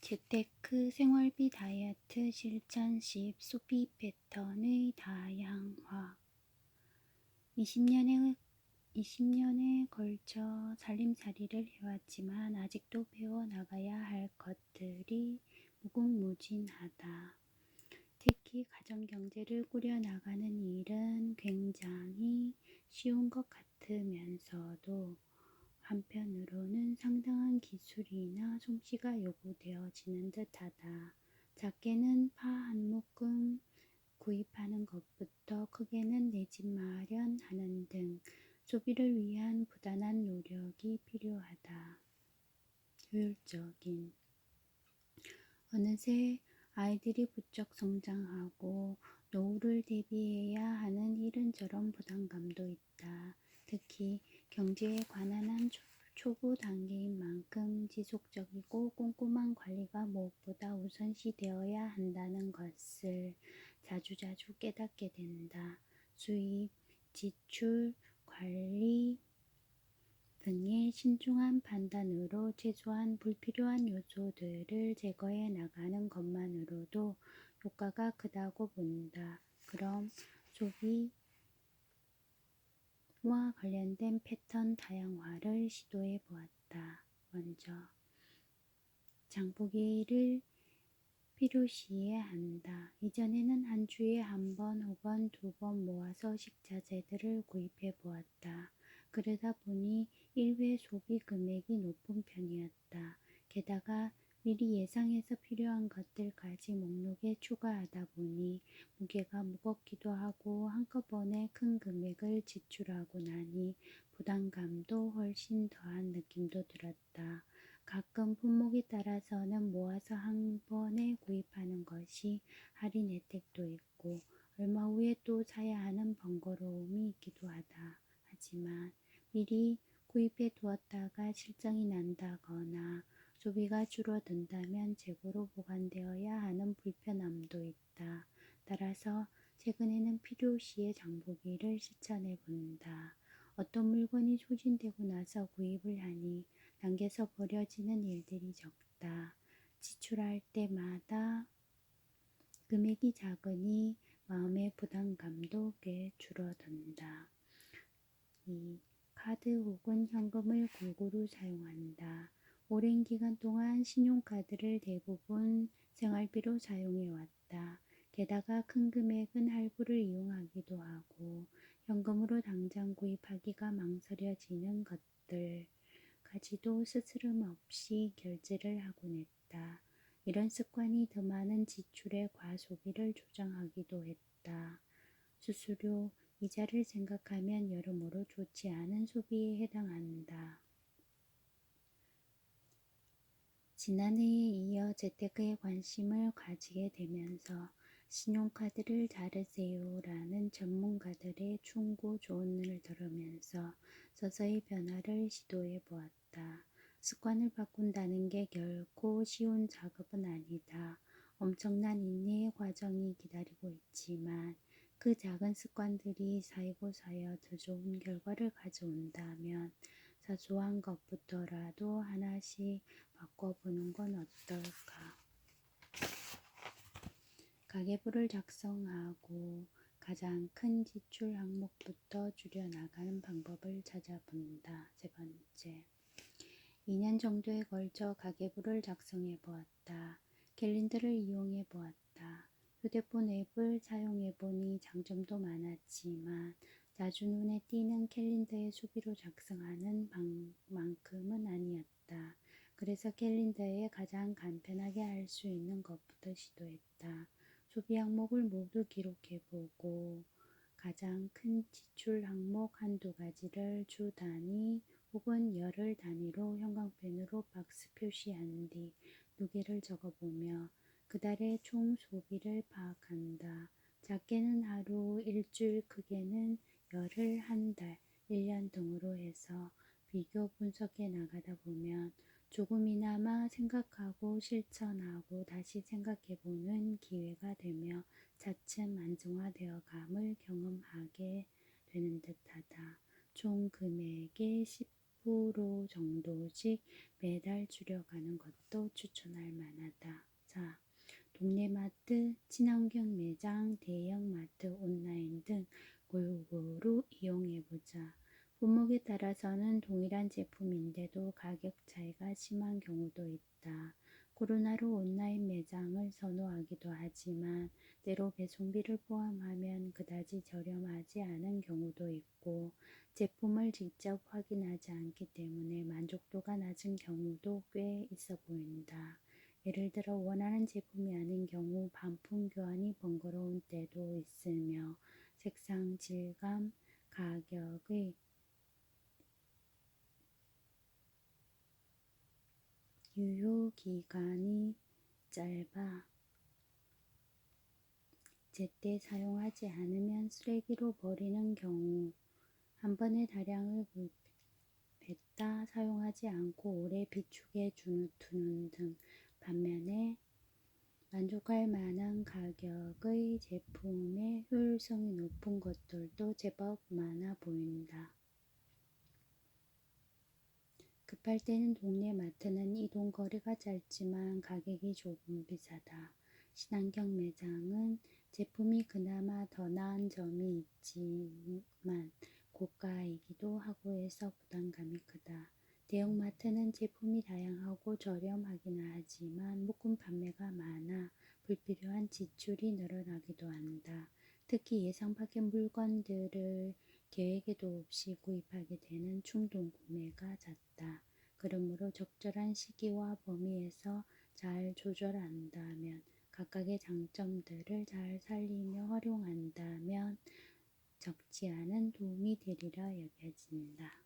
재테크 생활비 다이어트 실천 10 소비 패턴의 다양화 20년에 걸쳐 살림살이를 해왔지만 아직도 배워나가야 할 것들이 무궁무진하다. 특히 가정경제를 꾸려나가는 일은 굉장히 쉬운 것 같으면서도 한편으로는 상당한 기술이나 솜씨가 요구되어지는 듯하다. 작게는 파 한 묶음 구입하는 것부터 크게는 내 집 마련하는 등 소비를 위한 부단한 노력이 필요하다. 효율적인 어느새 아이들이 부쩍 성장하고 노후를 대비해야 하는 이런저런 부담감도 있다. 특히 경제에 관한 한 초보 단계인 만큼 지속적이고 꼼꼼한 관리가 무엇보다 우선시 되어야 한다는 것을 자주자주 깨닫게 된다. 수입, 지출, 관리 등의 신중한 판단으로 최소한 불필요한 요소들을 제거해 나가는 것만으로도 효과가 크다고 본다. 그럼 소비와 관련된 패턴 다양화를 시도해 보았다. 먼저 장보기를 필요시에 한다. 이전에는 한 주에 한 번 혹은 두 번 모아서 식자재들을 구입해 보았다. 그러다 보니 1회 소비 금액이 높은 편이었다. 게다가 미리 예상해서 필요한 것들까지 목록에 추가하다 보니 무게가 무겁기도 하고 한꺼번에 큰 금액을 지출하고 나니 부담감도 훨씬 더한 느낌도 들었다. 가끔 품목에 따라서는 모아서 한 번에 구입하는 것이 할인 혜택도 있고 얼마 후에 또 사야 하는 번거로움이 있기도 하다. 하지만 미리 구입해 두었다가 실정이 난다거나 소비가 줄어든다면 재고로 보관되어야 하는 불편함도 있다. 따라서 최근에는 필요시에 장보기를 실천해 본다. 어떤 물건이 소진되고 나서 구입을 하니 남겨서 버려지는 일들이 적다. 지출할 때마다 금액이 작으니 마음의 부담감도 꽤 줄어든다. 2. 카드 혹은 현금을 골고루 사용한다. 오랜 기간 동안 신용카드를 대부분 생활비로 사용해왔다. 게다가 큰 금액은 할부를 이용하기도 하고 현금으로 당장 구입하기가 망설여지는 것들까지도 스스럼 없이 결제를 하곤 했다. 이런 습관이 더 많은 지출의 과소비를 조장하기도 했다. 수수료, 이자를 생각하면 여러모로 좋지 않은 소비에 해당한다. 지난해에 이어 재테크에 관심을 가지게 되면서 신용카드를 자르세요라는 전문가들의 충고 조언을 들으면서 서서히 변화를 시도해 보았다. 습관을 바꾼다는 게 결코 쉬운 작업은 아니다. 엄청난 인내의 과정이 기다리고 있지만 그 작은 습관들이 쌓이고 쌓여 더 좋은 결과를 가져온다면 사소한 것부터라도 하나씩 바꿔보는 건 어떨까? 가계부를 작성하고 가장 큰 지출 항목부터 줄여나가는 방법을 찾아본다. 세 번째, 2년 정도에 걸쳐 가계부를 작성해 보았다. 캘린더를 이용해 보았다. 휴대폰 앱을 사용해 보니 장점도 많았지만 자주 눈에 띄는 캘린더의 수비로 작성하는 만큼은 아니었다. 그래서 캘린더에 가장 간편하게 할 수 있는 것부터 시도했다. 소비 항목을 모두 기록해 보고 가장 큰 지출 항목 한두 가지를 주 단위 혹은 열흘 단위로 형광펜으로 박스 표시한 뒤 누계를 적어보며 그달의 총 소비를 파악한다. 작게는 하루, 일주일, 크게는 열흘, 한 달, 1년 등으로 해서 비교 분석해 나가다 보면 조금이나마 생각하고 실천하고 다시 생각해보는 기회가 되며 차츰 안정화되어 감을 경험하게 되는 듯하다. 총 금액의 10% 정도씩 매달 줄여가는 것도 추천할 만하다. 4. 동네 마트, 친환경 매장, 대형 마트, 온라인 등 골고루 이용해보자. 품목에 따라서는 동일한 제품인데도 가격 차이가 심한 경우도 있다. 코로나로 온라인 매장을 선호하기도 하지만 때로 배송비를 포함하면 그다지 저렴하지 않은 경우도 있고 제품을 직접 확인하지 않기 때문에 만족도가 낮은 경우도 꽤 있어 보인다. 예를 들어 원하는 제품이 아닌 경우 반품 교환이 번거로운 때도 있으며 색상, 질감, 가격의 유효 기간이 짧아 제때 사용하지 않으면 쓰레기로 버리는 경우, 한 번에 다량을 뱉다 사용하지 않고 오래 비축해 두는 등 반면에 만족할 만한 가격의 제품의 효율성이 높은 것들도 제법 많아 보인다. 급할 때는 동네 마트는 이동 거리가 짧지만 가격이 조금 비싸다. 친환경 매장은 제품이 그나마 더 나은 점이 있지만 고가이기도 하고 해서 부담감이 크다. 대형마트는 제품이 다양하고 저렴하긴 하지만 묶음 판매가 많아 불필요한 지출이 늘어나기도 한다. 특히 예상 밖의 물건들을 계획에도 없이 구입하게 되는 충동 구매가 잦다. 그러므로 적절한 시기와 범위에서 잘 조절한다면 각각의 장점들을 잘 살리며 활용한다면 적지 않은 도움이 되리라 여겨진다.